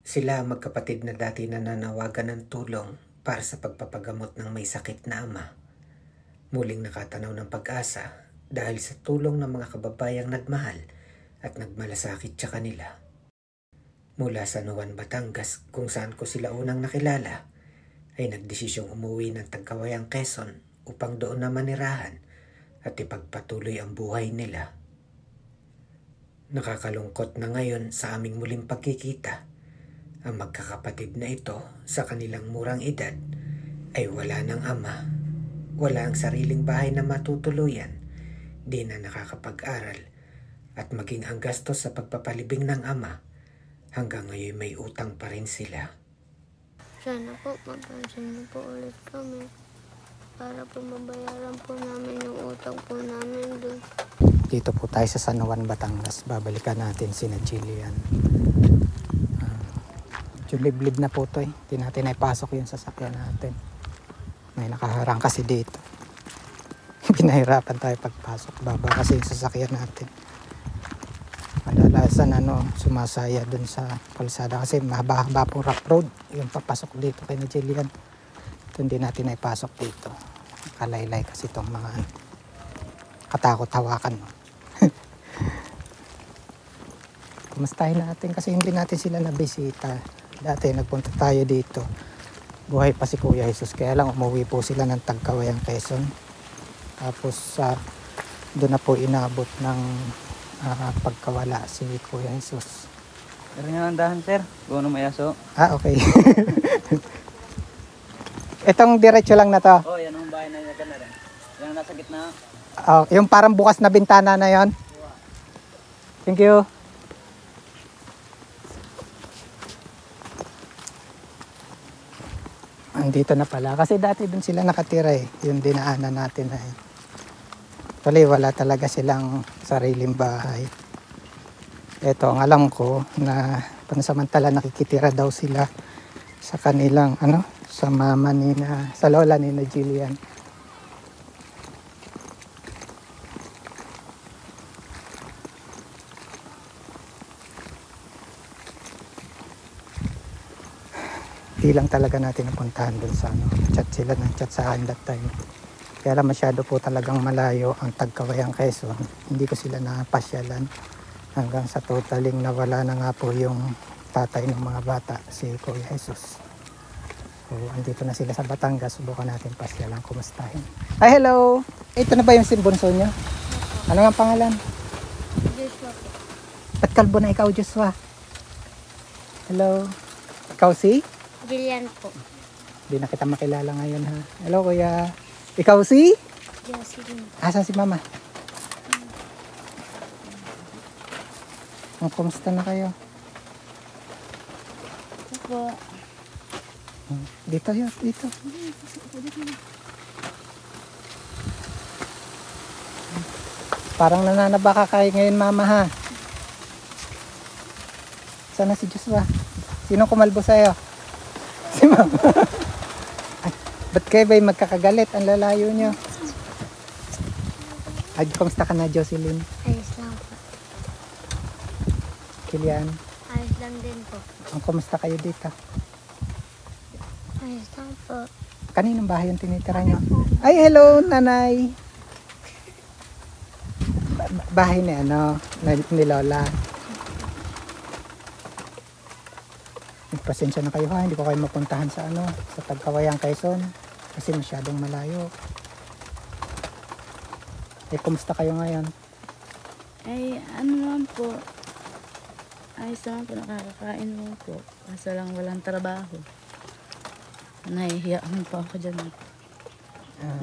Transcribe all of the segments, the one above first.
Sila ang magkapatid na dati nananawagan ng tulong para sa pagpapagamot ng may sakit na ama. Muling nakatanaw ng pag-asa dahil sa tulong ng mga kababayang nagmahal at nagmalasakit sa kanila. Mula sa Nuwan, Batangas, kung saan ko sila unang nakilala, ay nagdesisyong umuwi ng Tagkawayang, Quezon upang doon na manirahan at ipagpatuloy ang buhay nila. Nakakalungkot na ngayon sa aming muling pagkikita, ang magkakapatid na ito sa kanilang murang edad ay wala ng ama, wala ang sariling bahay na matutuluyan, di na nakakapag-aral, at maging ang gastos sa pagpapalibing ng ama, hanggang ngayon may utang pa rin sila. Sana po mapansin niyo po ulit kami para po mabayaran po namin yung utang po namin doon. Dito po tayo sa San Juan, Batangas. Babalikan natin si Jillian. Yung liblib na po ito eh. Hindi natin naipasok yung sasakyan natin. May nakaharang kasi dito. Pinahirapan tayo pagpasok. Baba kasi yung sasakyan natin. Madalasan sumasaya dun sa kalsada kasi mahaba-haba po rough road. Yung papasok dito kay Jillian. Ito hindi natin naipasok dito. Kalaylay kasi itong mga katakot hawakan. Kumustahin natin kasi hindi natin sila nabisita. Dati nagpunta tayo dito. Buhay pa si Kuya Jesus. Kaya lang umuwi po sila ng Tagkawayang, Quezon. Tapos doon na po inabot ng pagkawala si Kuya Jesus. Pero nyo nandahan, sir. Buwan ng mayaso. Okay. Itong diretso lang na to. Oh, yan ang bahay na yan na rin. Yan ang nasa gitna. Yung parang bukas na bintana na yon. Thank you. Andito na pala. Kasi dati dun sila nakatira eh. Yung dinaanan natin eh. Tuloy wala talaga silang sariling bahay. Ito ang alam ko na pansamantala nakikitira daw sila sa kanilang sa mama sa lola ni Jillian. Di lang talaga natin napuntahan dun sa chat sila ng chat sa akin that time. Kaya lang masyado po talagang malayo ang Tagkawayang, Quezon. Hindi ko sila napasyalan hanggang sa totaling nawala na nga po yung tatay ng mga bata, si Kuya Jesus. So, andito na sila sa Batangas. Subukan natin pasyalan, kumustahin. Ay, hello! Ito na ba yung simbunso nyo? Ano nga pangalan? Joshua po. Ba't kalbo na ikaw, Joshua? Hello? Ikaw si? Jillian po. Hindi na kita makilala ngayon ha. Hello kuya. Ikaw si? Jocelyn. Asan si mama? Kumusta na kayo? Po. Dito yun, dito. Parang nananaba ka kayo ngayon mama ha. Sana si Joshua? Sino kumalbo sa'yo? Si mama. Ba't kayo ba'y magkakagalit? Ang lalayo nyo. Ay, kumusta ka na, Jocelyn? Ayos lang po. Kilian? Ayos lang din po. Kumusta kayo dito? Ayos lang po. Kaninong bahay yung tinitira nyo? Ay, hello, nanay. Bahay ni ni Lola. Pasensya na kayo ha, hindi ko kayo mapuntahan sa sa Tagkawayang, Quezon kasi masyadong malayo. Kumusta kayo ngayon? Ay, naman po. Ayos naman po, nakakakain mo po. Kaso lang walang trabaho. Nahihiyahan po ako dyan.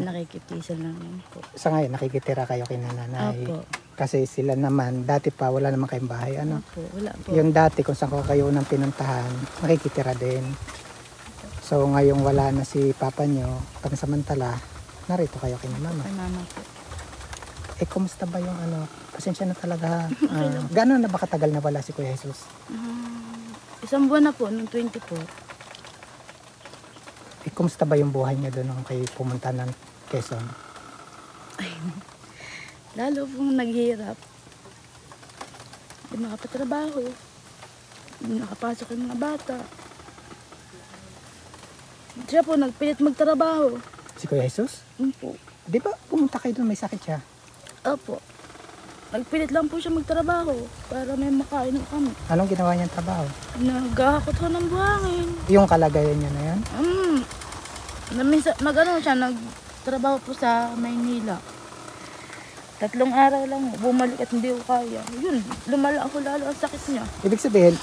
Nakikitisan lang po. Sa ngayon, nakikitira kayo kay nanay. Opo. Kasi sila naman, dati pa wala naman kayong bahay. Opo, wala po. Yung dati kung saan ko kayo unang pinuntahan, nakikitira din. So ngayong wala na si papa nyo, pansamantala, narito kayo kay mama. Kay mama po. Kumusta ba yung pasensya na talaga. Gano'n na ba katagal na wala si Kuya Jesus? Isang buwan na po, nung 24. Kumusta ba yung buhay niya doon nung kayo pumunta ng Quezon? Lalo pong naghihirap. Hindi makapatrabaho. Hindi nakapasok yung mga bata. Siya po, nagpilit magtrabaho. Si Kuya Jesus? Opo. Di ba pumunta kayo doon, may sakit siya? Opo. Nagpilit lang po siya magtrabaho para may makain kami. Anong ginawa niyang trabaho? Naghahakot ho ng buhangin. Yung kalagayan niya na yan? Nag-ano siya, nagtrabaho po sa Maynila. 3 araw lang, bumalik at hindi ko kaya. Yun, lumala ako lalo ang sakit niya. Ibig sabihin,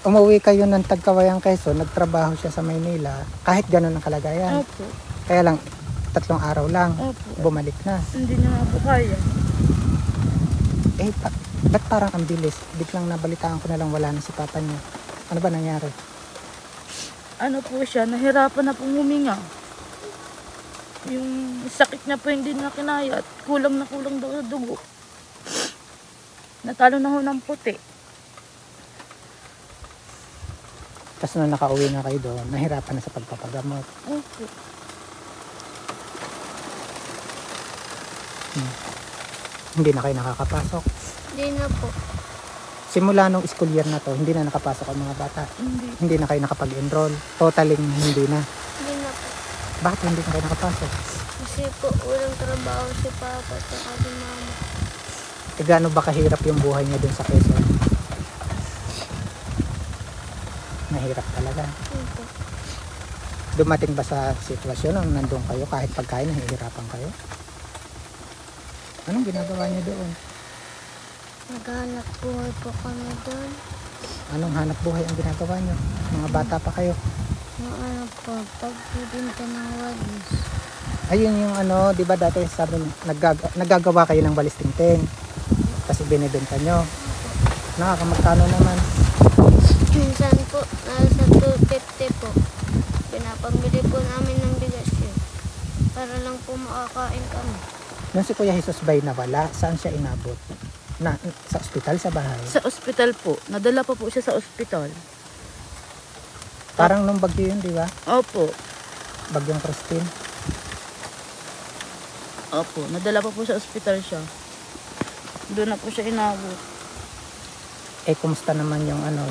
umuwi kayo ng Tagkawayang Quezon, nagtrabaho siya sa Maynila, kahit gano'n ang kalagayan. Opo. Kaya lang, 3 araw lang, Opo. bumalik na. Hindi niya nga po kaya. Ba't parang ang bilis? Biglang nabalitaan ko na lang wala na si papa niya. Ano ba nangyari? Ano po siya, nahirapan na pong huminga. Yung sakit niya po hindi na kinaya at kulang na kulang daw sa dugo. Natalo na ho ng puti. Tapos na nakauwi na kayo doon, nahirapan na sa pagpapagamot. Opo. Hindi na kayo nakakapasok. Hindi na po. Simula nung school year na to, hindi na nakapasok ang mga bata. Hindi. Hindi na kayo nakapag-enroll. Totaling hindi na. Hindi na po. Bakit hindi na kayo nakapasok? Kasi po, walang trabaho si Papa at saka si Mama. Gaano ba kahirap yung buhay niya dun sa Quezon? Mahirap talaga. Opo. Dumating ba sa sitwasyon na nandun kayo kahit pagkain nahihirapan kayo? Anong ginagawa niyo doon? Naghanap buhay po kami doon. Anong hanap buhay ang ginagawa niyo? Mga bata pa kayo. Yung ano po, pagbibinta ng walis. Ayun yung ano, di ba dati sabi naggagawa kayo ng balis tingting. Kasi binibenta nyo. Nakakamagkano naman? Minsan po, nasa 250 po. Pinapamili po namin ng bigas yun. Para lang po makakain kami. Nung si Kuya Jesus ba'y nawala, saan siya inabot? Sa ospital, sa bahay? Sa ospital po. Nadala pa po siya sa ospital. Parang nung bagyo yun, di ba? Opo. Bagyong Christine. Opo. Nadala pa po sa ospital siya. Doon na po siya inabot. Eh, kumusta naman yung ano,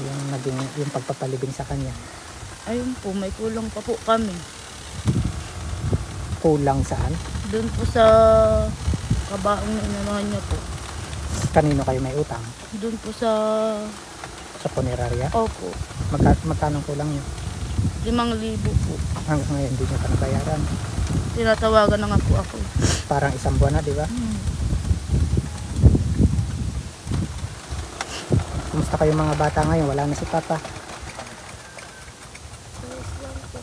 yung pagpapalibing sa kanya? Ayun po, may kulang pa po kami. Kulang saan? Doon po sa kabaong na inanuhan niya po. Kanino kayo may utang? Doon po sa... Sa punerarya? Opo. Magkano kulang nyo? 5,000 po. Hanggang ngayon hindi nyo pa nabayaran. Tinatawagan na nga po ako. Parang 1 buwan na, di ba? Kumusta kayo mga bata ngayon? Wala na si Papa. Alas lang po.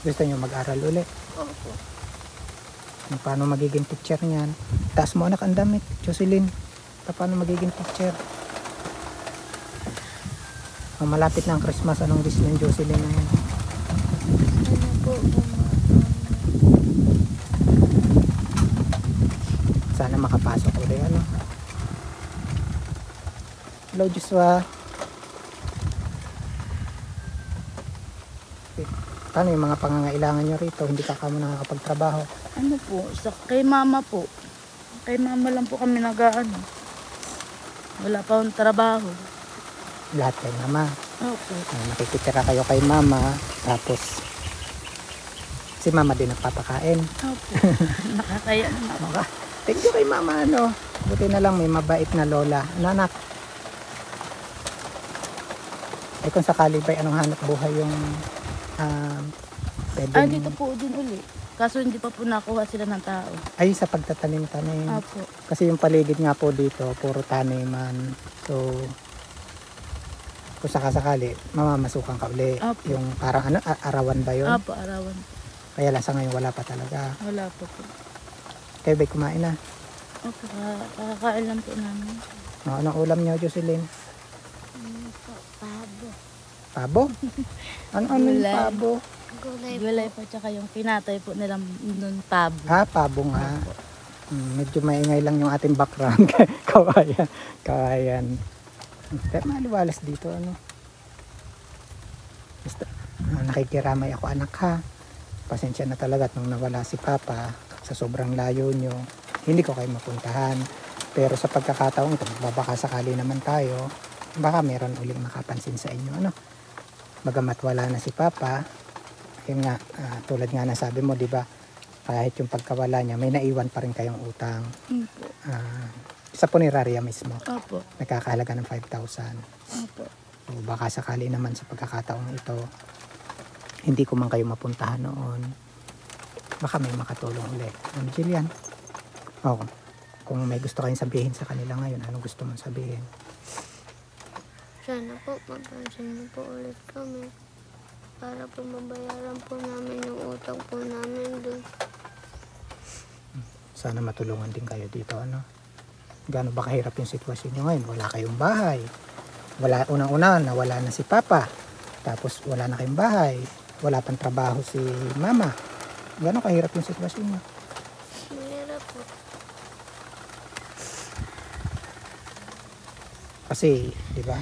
Gusto nyo mag-aral uli? Opo. Paano magiging teacher niyan? Taas mo anak ang damit, Jocelyn. Paano magiging teacher? Malapit na ang Christmas. Anong wish ng Jocelyn na yan? Ano po, Sana makapasok uli. Ano? Hello, Joshua. Paano yung mga pangangailangan nyo rito? Hindi ka kamo nakakapagtrabaho. Ano po, kay mama po. Kay mama lang po kami nag-ano. Wala pa akong trabaho. Lahat kay mama. Opo. Nakikitira kayo kay mama. Tapos, si mama din nagpapakain. Opo. Nakakaya naman. Thank you kay mama, ano. Buti na lang may mabait na lola. Anak. Eh kung sakali ba'y anong hanap buhay yung pwedeng... Dito po din uli. Kaso hindi pa po nakuha sila ng tao. Ay, sa pagtatanim-tanim. Opo. Kasi yung paligid nga po dito, puro taniman. So, kung sakasakali, mamamasukan ka uli. Opo. Yung parang ano, arawan ba yun? Opo, arawan. Kaya lang sa ngayon wala pa talaga. Wala pa po. Kayo ba'y kumain na? Opo, kakakain lang po namin. No, anong ulam niyo, Jocelyn? pabo. Pabo? Ano yung Gulay. pabo? Gulay po. Gulay po tsaka yung pinatay po nilang nun pabo. Pabo nga. Medyo maingay lang yung ating background. Kawayan. Kawayan. Pero maliwalas dito, ano. Basta, nakikiramay ako, anak, ha. Pasensya na talaga at nung nawala si Papa sa sobrang layo nyo, hindi ko kayo mapuntahan. Pero sa pagkakataong ito, babaka sakali naman tayo, baka meron uling makapansin sa inyo, ano. Bagamat wala na si Papa, yun nga, tulad nga na sabi mo, di ba, kahit yung pagkawala niya, may naiwan pa rin kayong utang. Opo. Sa puneraria mismo, Opo. nagkakahalaga ng 5,000. Opo. So, baka sakali naman sa pagkakataong ito, hindi ko man kayo mapuntahan noon, baka may makatulong ulit. Jillian, kung may gusto kayong sabihin sa kanila ngayon, anong gusto mong sabihin? Sana po mapansin niyo po ulit kami para po mabayaran po namin yung utang po namin doon. Sana matulungan din kayo dito, ano. Gaano ba kahirap yung sitwasyon nyo ngayon? Wala kayong bahay. Unang-una, nawala na si Papa. Tapos wala na kayong bahay. Wala pang trabaho si Mama. Gaano kahirap yung sitwasyon nyo? Mahirap po. Kasi, di ba?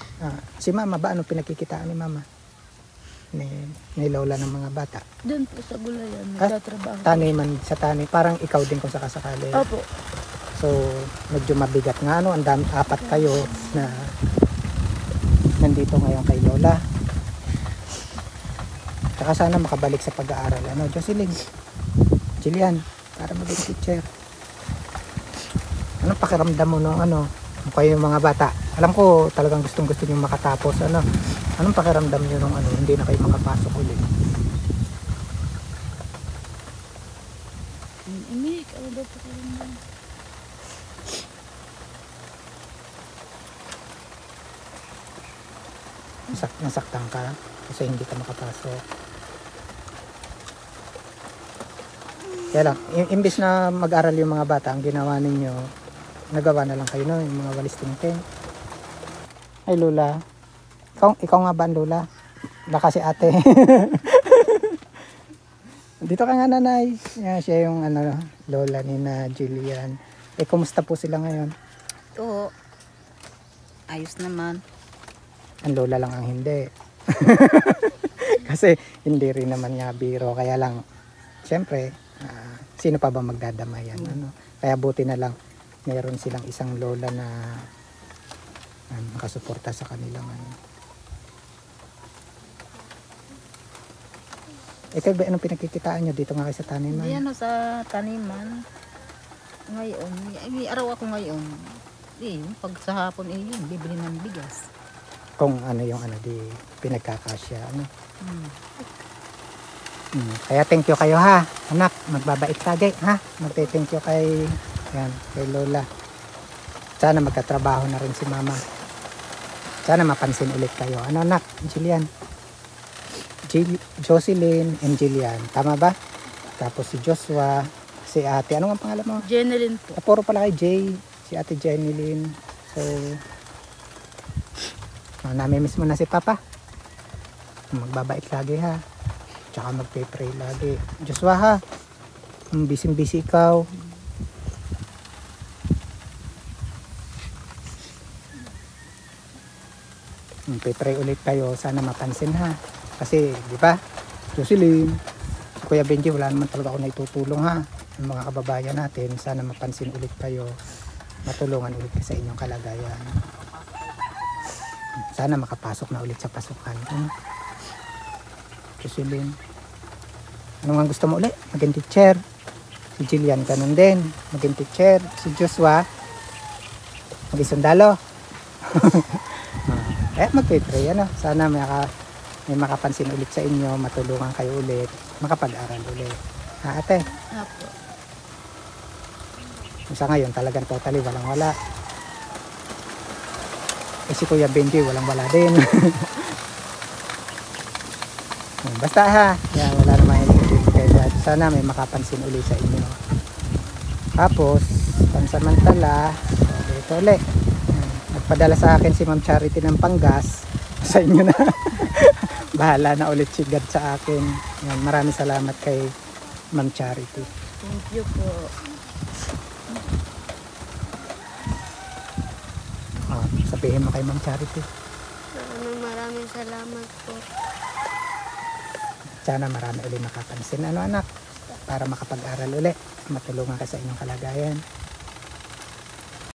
Si Mama ba, ano pinagkikitaan ni Mama? Ni Lola ng mga bata? Doon po sa gulayan, nagtatrabaho. Taniman sa tani. Parang ikaw din kung sakasakali. Opo. So, medyo mabigat nga, ano. Ang dami, 4 kayo na nandito ngayon kay Lola. Tsaka sana makabalik sa pag-aaral. Ano, Jocelyn, Jillian, para maging teacher. Anong pakiramdam mo nung kayo yung mga bata? Alam ko talagang gustong-gusto nyo makatapos. Anong pakiramdam nyo nung hindi na kayo makapasok ulit? Imik, ano daw pakiramdam? Nasaktan ka kasi hindi ka makapasok. Kaya lang, imbis na mag-aral yung mga bata, ang ginawa ninyo, nagawa na lang kayo, no? Yung mga walis tingting. Ay, Lola. Ikaw nga ba, Lola? Baka si ate. Dito ka nga, nanay. Yeah, siya yung Lola ni na Jillian. Kumusta po sila ngayon? Oo. Ayos naman. Ang Lola lang ang hindi. Kasi hindi rin naman nga biro. Kaya lang, siyempre, sino pa ba magdadamayan? Kaya buti na lang, mayroon silang isang lola na makasuporta sa kanilang Ikaw ba, anong pinagkikitaan nyo dito nga kayo sa taniman? Hindi sa taniman. Ngayon, may araw ako ngayon. Pag sa hapon, yun, bibili ng bigas. Kung yung di pinagkakasya, Kaya thank you kayo, ha, anak, magbabait lagi, ha, magte-thank you kay Lola. Sana magkatrabaho na rin si Mama. Sana mapansin ulit kayo. Anak, Jillian? Jocelyn and Jillian, tama ba? Tapos si Joshua, si ate, ano ang pangalan mo? Jeneline po. Puro pala kay Jay, si ate Jeneline. So, namimiss mo na si Papa. Magbabait lagi, ha. Tsaka magpe-pray lagi. Joshua, ha. Busy-busy ikaw. Magpe-pray ulit kayo. Sana mapansin, ha. Kasi, di ba? Jocelyn, si Kuya Benji, wala naman talaga ako naitutulong, ha. Yung mga kababayan natin, sana mapansin ulit kayo. Matulungan ulit sa inyong kalagayan. Sana makapasok na ulit sa pasukan. Jocelyn, ano nga gusto mo ulit? Maging teacher. Si Jillian, ganun din. Maging teacher. Si Joshua, maging sundalo. Magpipray, Sana may makapansin ulit sa inyo, matulungan kayo ulit, makapag-aral ulit. Ha, ate? Opo. Sa ngayon, talagang totally walang-wala. Si Kuya Benji, walang-wala din. Basta, ha, wala naman yung kaya sana may makapansin ulit sa inyo. Tapos, pansamantala, ito ulit. Nagpadala sa akin si Ma'am Charity ng panggas. Sa inyo na. Bahala na ulit si God sa akin. Maraming salamat kay Ma'am Charity. Thank you po. Sabihin mo kay Ma'am Charity. Maraming salamat po. Sana marami ulit makapansin. Anak? Para makapag-aral ulit. Matulungan ka sa inyong kalagayan.